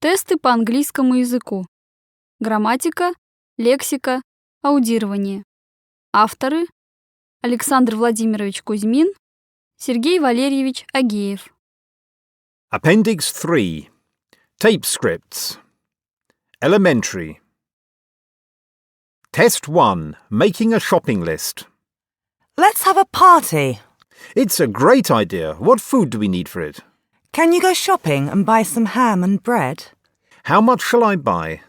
Тесты по английскому языку. Грамматика, лексика, аудирование. Авторы: Александр Владимирович Кузьмин, Сергей Валерьевич Агеев. Appendix 3. Tape scripts. Elementary. Test 1. Making a shopping list. Let's have a party. It's a great idea. What food do we need for it? Can you go shopping and buy some ham and bread? How much shall I buy?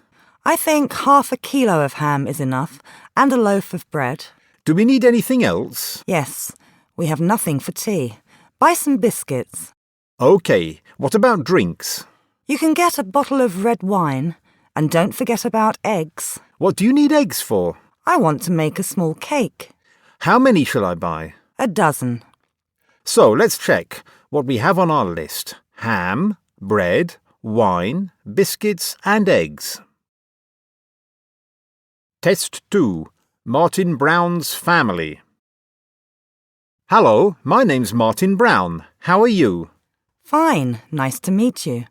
I think half a kilo of ham is enough, and a loaf of bread. Do we need anything else? Yes, we have nothing for tea. Buy some biscuits. OK. What about drinks? You can get a bottle of red wine, and don't forget about eggs. What do you need eggs for? I want to make a small cake. How many shall I buy? A dozen. So, let's check what we have on our list. Ham, bread, wine, biscuits and eggs. Test 2. Martin Brown's family. Hello, my name's Martin Brown. How are you? Fine, nice to meet you.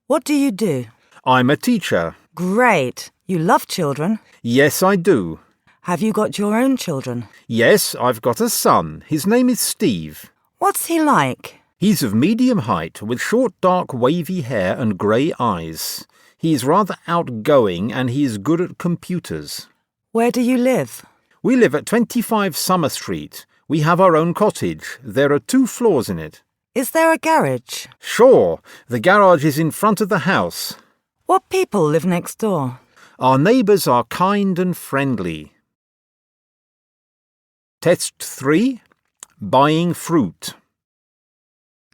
What do you do? I'm a teacher. Great. You love children. Yes, I do. Have you got your own children? Yes, I've got a son. His name is Steve. What's he like? He's of medium height, with short dark wavy hair and grey eyes. He is rather outgoing and he is good at computers. Where do you live? We live at 25 Summer Street. We have our own cottage. There are 2 floors in it. Is there a garage? Sure, the garage is in front of the house. What people live next door? Our neighbours are kind and friendly. Test 3. Buying fruit.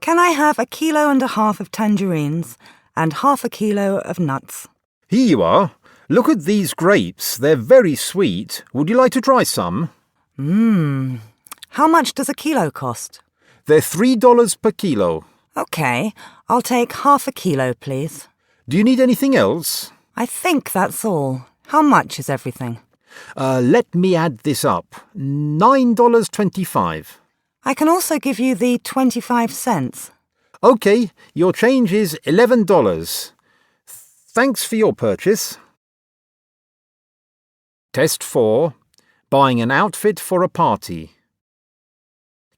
Can I have 1.5 kilos of tangerines and half a kilo of nuts? Here you are. Look at these grapes. They're very sweet. Would you like to try some? How much does a kilo cost? They're $3 per kilo. OK, I'll take half a kilo, please. Do you need anything else? I think that's all. How much is everything? Let me add this up. $9.25. I can also give you the 25 cents. OK, your change is $11. Thanks for your purchase. Test 4. Buying an outfit for a party.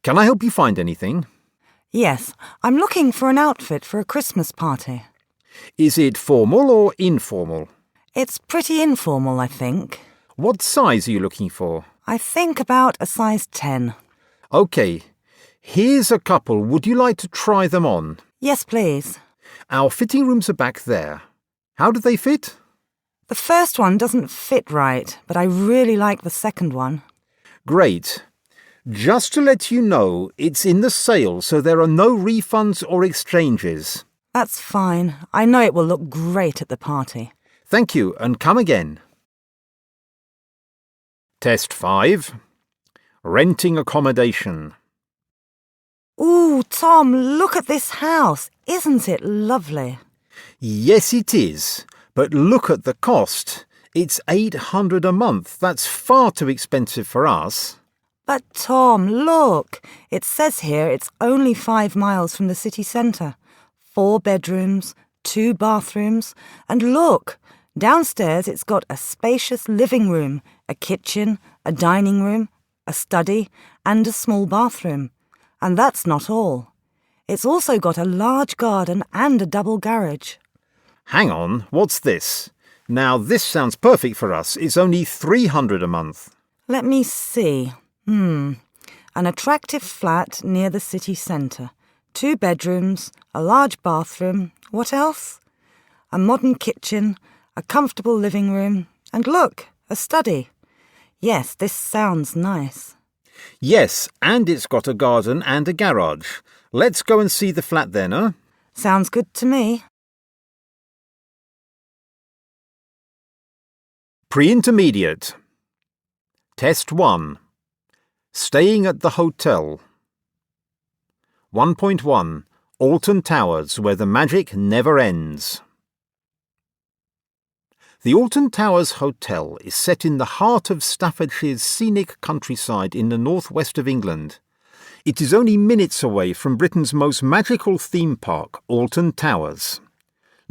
Can I help you find anything? Yes, I'm looking for an outfit for a Christmas party. Is it formal or informal? It's pretty informal, I think. What size are you looking for? I think about a size 10. OK. Here's a couple. Would you like to try them on? Yes, please. Our fitting rooms are back there. How do they fit? The first one doesn't fit right, but I really like the second one. Great. Just to let you know, it's in the sale, so there are no refunds or exchanges. That's fine. I know it will look great at the party. Thank you, and come again. Test 5. Renting accommodation. Ooh, Tom, look at this house. Isn't it lovely? Yes, it is. But look at the cost. It's $800 a month. That's far too expensive for us. But Tom, look. It says here it's only 5 miles from the city centre. 4 bedrooms, 2 bathrooms, and look, downstairs it's got a spacious living room, a kitchen, a dining room, a study, and a small bathroom. And that's not all. It's also got a large garden and a double garage. Hang on, what's this? Now this sounds perfect for us. It's only $300 a month. Let me see. An attractive flat near the city centre. 2 bedrooms, a large bathroom. What else? A modern kitchen, a comfortable living room, and look, a study. Yes, this sounds nice. Yes, and it's got a garden and a garage. Let's go and see the flat then, huh? Sounds good to me. Pre-intermediate. Test 1. Staying at the hotel. 1.1. Alton Towers, where the magic never ends. The Alton Towers Hotel is set in the heart of Staffordshire's scenic countryside in the northwest of England. It is only minutes away from Britain's most magical theme park, Alton Towers.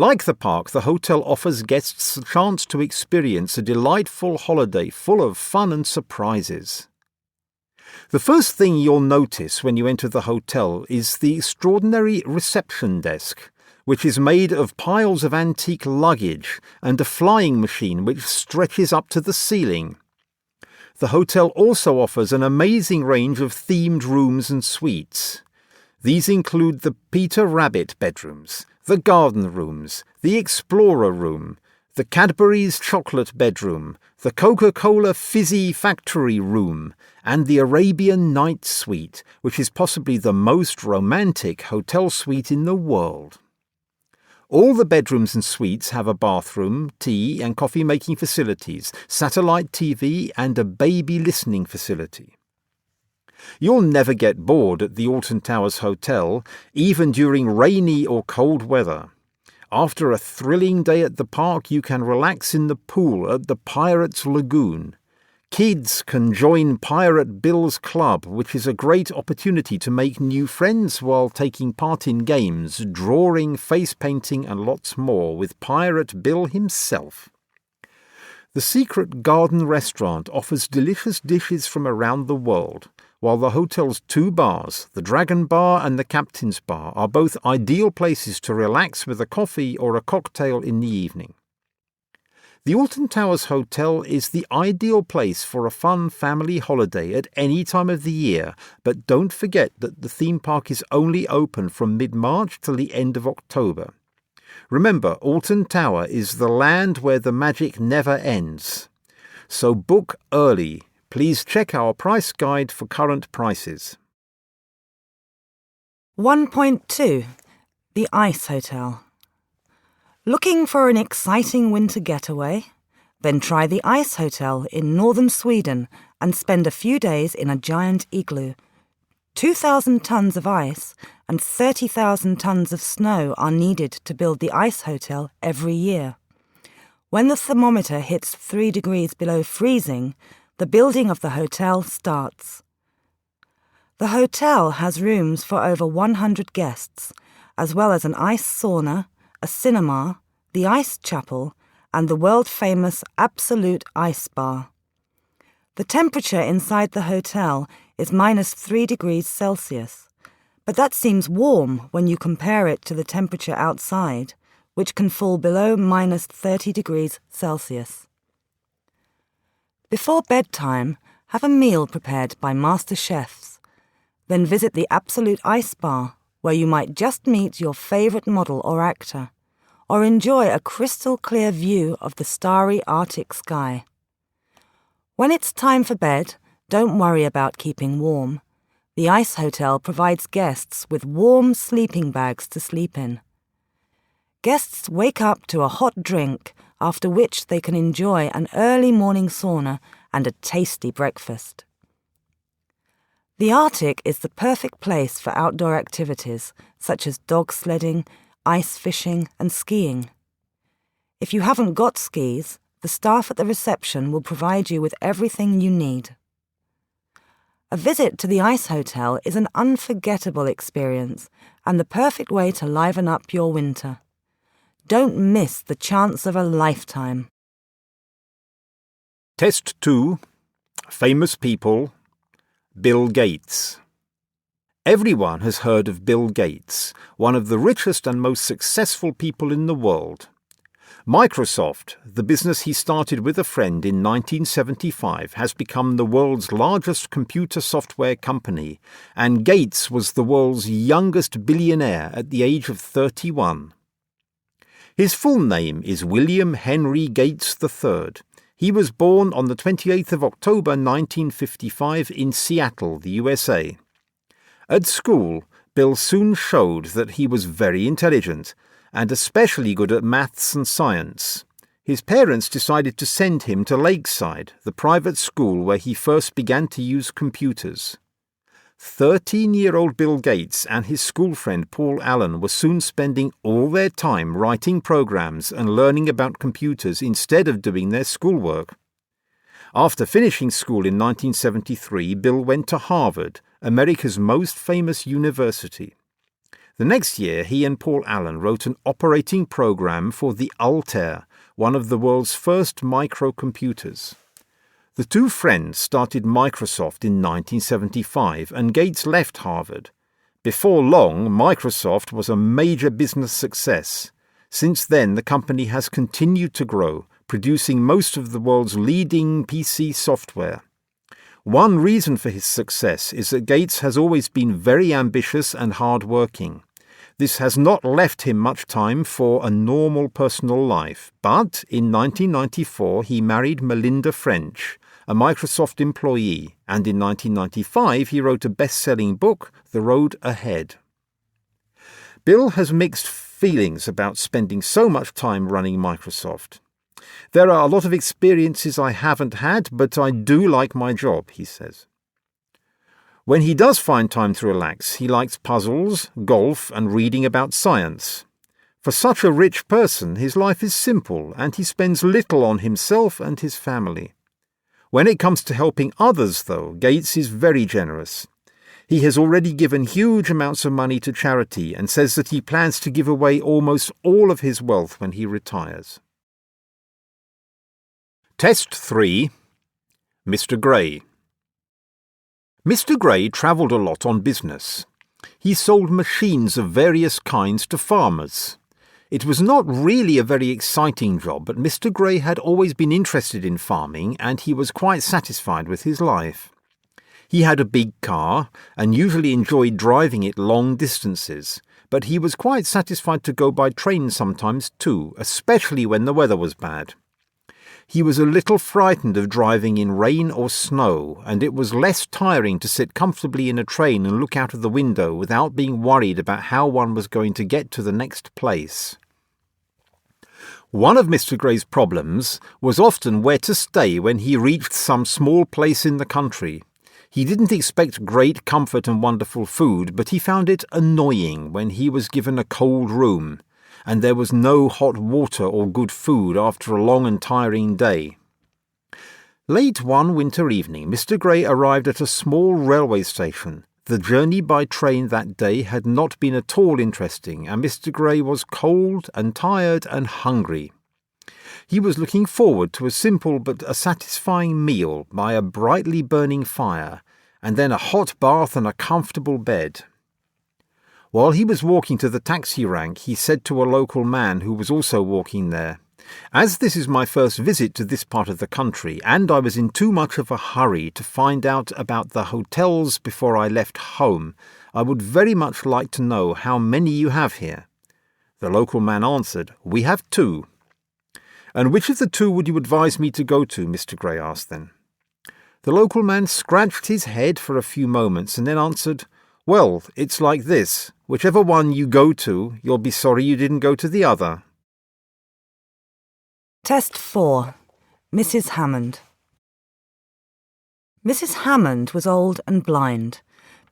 Like the park, the hotel offers guests the chance to experience a delightful holiday full of fun and surprises. The first thing you'll notice when you enter the hotel is the extraordinary reception desk, which is made of piles of antique luggage and a flying machine which stretches up to the ceiling. The hotel also offers an amazing range of themed rooms and suites. These include the Peter Rabbit bedrooms, the garden rooms, the Explorer room, the Cadbury's chocolate bedroom, the Coca-Cola Fizzy factory room, and the Arabian Night suite, which is possibly the most romantic hotel suite in the world. All the bedrooms and suites have a bathroom, tea and coffee-making facilities, satellite TV, and a baby listening facility. You'll never get bored at the Alton Towers Hotel, even during rainy or cold weather. After a thrilling day at the park, you can relax in the pool at the Pirates Lagoon. Kids can join Pirate Bill's Club, which is a great opportunity to make new friends while taking part in games, drawing, face painting, and lots more with Pirate Bill himself. The Secret Garden restaurant offers delicious dishes from around the world, while the hotel's two bars, the Dragon Bar and the Captain's Bar, are both ideal places to relax with a coffee or a cocktail in the evening. The Alton Towers Hotel is the ideal place for a fun family holiday at any time of the year, but don't forget that the theme park is only open from mid-March till the end of October. Remember, Alton Tower is the land where the magic never ends. So book early. Please check our price guide for current prices. 1.2. The Ice Hotel. Looking for an exciting winter getaway? Then try the Ice Hotel in northern Sweden and spend a few days in a giant igloo. 2,000 tons of ice and 30,000 tons of snow are needed to build the Ice Hotel every year. When the thermometer hits 3 degrees below freezing, the building of the hotel starts. The hotel has rooms for over 100 guests, as well as an ice sauna, a cinema, the ice chapel, and the world-famous Absolute Ice Bar. The temperature inside the hotel is -3 degrees Celsius, but that seems warm when you compare it to the temperature outside, which can fall below -30 degrees Celsius. Before bedtime, have a meal prepared by master chefs. Then visit the Absolute Ice Bar, where you might just meet your favourite model or actor, or enjoy a crystal-clear view of the starry Arctic sky. When it's time for bed, don't worry about keeping warm. The Ice Hotel provides guests with warm sleeping bags to sleep in. Guests wake up to a hot drink, after which they can enjoy an early morning sauna and a tasty breakfast. The Arctic is the perfect place for outdoor activities, such as dog sledding, ice fishing, and skiing. If you haven't got skis, the staff at the reception will provide you with everything you need. A visit to the Ice Hotel is an unforgettable experience and the perfect way to liven up your winter. Don't miss the chance of a lifetime. Test 2. Famous people. Bill Gates. Everyone has heard of Bill Gates, one of the richest and most successful people in the world. Microsoft, the business he started with a friend in 1975, has become the world's largest computer software company, and Gates was the world's youngest billionaire at the age of 31. His full name is William Henry Gates III. He was born on the 28th of October 1955 in Seattle, the USA. At school, Bill soon showed that he was very intelligent, and especially good at maths and science. His parents decided to send him to Lakeside, the private school where he first began to use computers. 13-year-old Bill Gates and his school friend Paul Allen were soon spending all their time writing programs and learning about computers instead of doing their schoolwork. After finishing school in 1973, Bill went to Harvard, America's most famous university. The next year, he and Paul Allen wrote an operating program for the Altair, one of the world's first microcomputers. The two friends started Microsoft in 1975, and Gates left Harvard. Before long, Microsoft was a major business success. Since then, the company has continued to grow, producing most of the world's leading PC software. One reason for his success is that Gates has always been very ambitious and hard-working. This has not left him much time for a normal personal life, but in 1994 he married Melinda French, a Microsoft employee, and in 1995 he wrote a best-selling book, The Road Ahead. Bill has mixed feelings about spending so much time running Microsoft. There are a lot of experiences I haven't had, but I do like my job, he says. When he does find time to relax, he likes puzzles, golf, and reading about science. For such a rich person, his life is simple, and he spends little on himself and his family. When it comes to helping others, though, Gates is very generous. He has already given huge amounts of money to charity and says that he plans to give away almost all of his wealth when he retires. Test 3. Mr. Gray. Mr. Gray travelled a lot on business. He sold machines of various kinds to farmers. It was not really a very exciting job, but Mr. Gray had always been interested in farming, and he was quite satisfied with his life. He had a big car, and usually enjoyed driving it long distances, but he was quite satisfied to go by train sometimes too, especially when the weather was bad. He was a little frightened of driving in rain or snow, and it was less tiring to sit comfortably in a train and look out of the window without being worried about how one was going to get to the next place. One of Mr. Gray's problems was often where to stay when he reached some small place in the country. He didn't expect great comfort and wonderful food, but he found it annoying when he was given a cold room, and there was no hot water or good food after a long and tiring day. Late one winter evening, Mr. Gray arrived at a small railway station. The journey by train that day had not been at all interesting, and Mr. Gray was cold and tired and hungry. He was looking forward to a simple but a satisfying meal by a brightly burning fire, and then a hot bath and a comfortable bed. While he was walking to the taxi rank, he said to a local man who was also walking there, "As this is my first visit to this part of the country, and I was in too much of a hurry to find out about the hotels before I left home, I would very much like to know how many you have here." The local man answered, "We have 2. "And which of the 2 would you advise me to go to?" Mr. Gray asked then. The local man scratched his head for a few moments and then answered, "Well, it's like this. Whichever one you go to, you'll be sorry you didn't go to the other." Test 4. Mrs. Hammond. Mrs. Hammond was old and blind,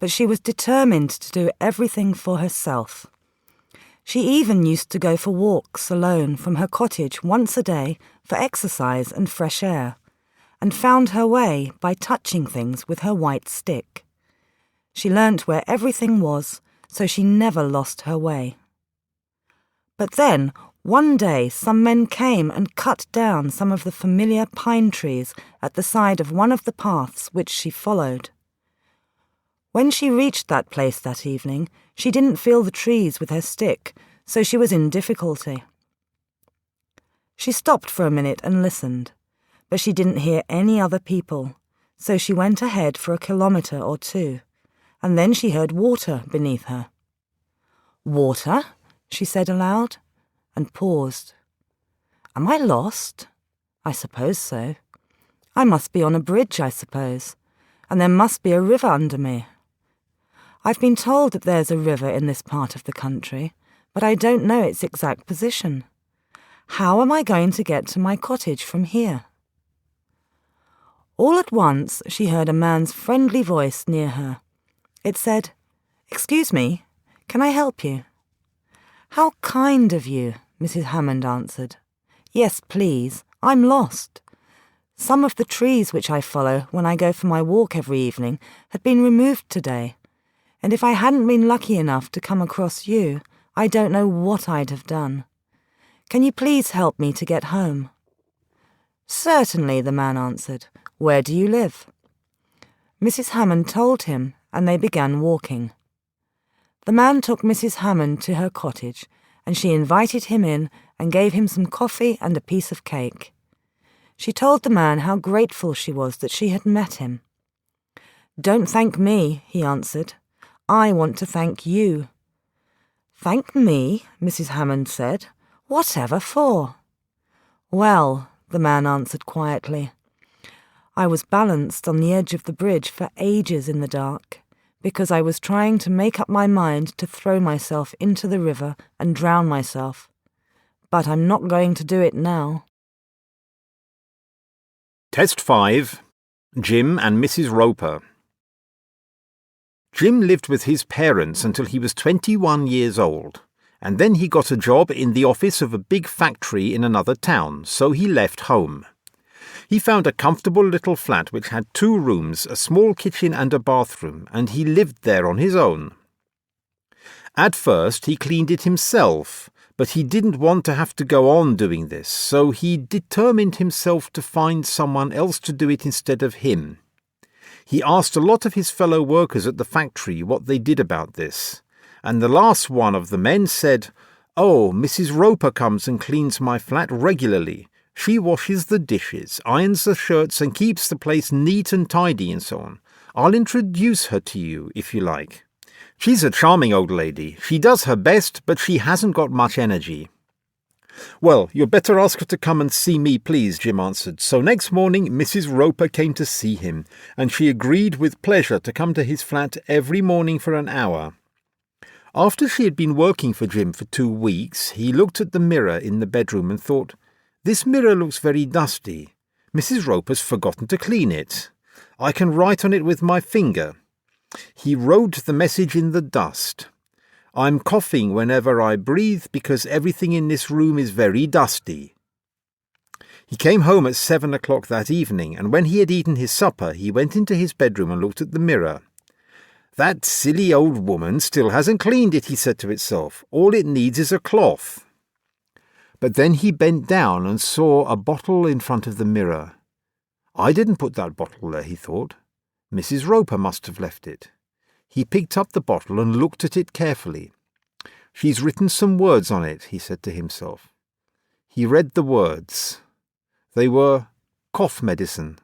but she was determined to do everything for herself. She even used to go for walks alone from her cottage once a day for exercise and fresh air, and found her way by touching things with her white stick. She learnt where everything was, so she never lost her way. But then, one day some men came and cut down some of the familiar pine trees at the side of one of the paths which she followed. When she reached that place that evening, she didn't feel the trees with her stick, so she was in difficulty. She stopped for a minute and listened, but she didn't hear any other people, so she went ahead for a kilometre or 2, and then she heard water beneath her. "Water?" she said aloud, and paused. "Am I lost? I suppose so. I must be on a bridge, I suppose, and there must be a river under me. I've been told that there's a river in this part of the country, but I don't know its exact position. How am I going to get to my cottage from here?" All at once she heard a man's friendly voice near her. It said, "Excuse me, can I help you?" "How kind of you," Mrs. Hammond answered. "Yes, please, I'm lost. Some of the trees which I follow when I go for my walk every evening had been removed today. And if I hadn't been lucky enough to come across you, I don't know what I'd have done. Can you please help me to get home?" "Certainly," the man answered. "Where do you live?" Mrs Hammond told him, and they began walking. The man took Mrs Hammond to her cottage, and she invited him in and gave him some coffee and a piece of cake. She told the man how grateful she was that she had met him. "Don't thank me," he answered. "I want to thank you." "Thank me?" Mrs Hammond said. "Whatever for?" "Well," the man answered quietly, "I was balanced on the edge of the bridge for ages in the dark, because I was trying to make up my mind to throw myself into the river and drown myself. But I'm not going to do it now." Test 5. Jim and Mrs Roper. Jim lived with his parents until he was 21 years old, and then he got a job in the office of a big factory in another town, so he left home. He found a comfortable little flat which had 2 rooms, a small kitchen and a bathroom, and he lived there on his own. At first he cleaned it himself, but he didn't want to have to go on doing this, so he determined himself to find someone else to do it instead of him. He asked a lot of his fellow workers at the factory what they did about this, and the last one of the men said, "Oh, Mrs Roper comes and cleans my flat regularly. She washes the dishes, irons the shirts and keeps the place neat and tidy and so on. I'll introduce her to you, if you like. She's a charming old lady. She does her best, but she hasn't got much energy." "Well, you'd better ask her to come and see me, please," Jim answered. So next morning Mrs Roper came to see him, and she agreed with pleasure to come to his flat every morning for an hour. After she had been working for Jim for 2 weeks, he looked at the mirror in the bedroom and thought, "This mirror looks very dusty. Mrs Roper's forgotten to clean it. I can write on it with my finger." He wrote the message in the dust. "I'm coughing whenever I breathe because everything in this room is very dusty." He came home at 7 o'clock that evening, and when he had eaten his supper, he went into his bedroom and looked at the mirror. "That silly old woman still hasn't cleaned it," he said to himself. "All it needs is a cloth." But then he bent down and saw a bottle in front of the mirror. "I didn't put that bottle there," he thought. "Mrs Roper must have left it." He picked up the bottle and looked at it carefully. "She's written some words on it," he said to himself. He read the words. They were cough medicine.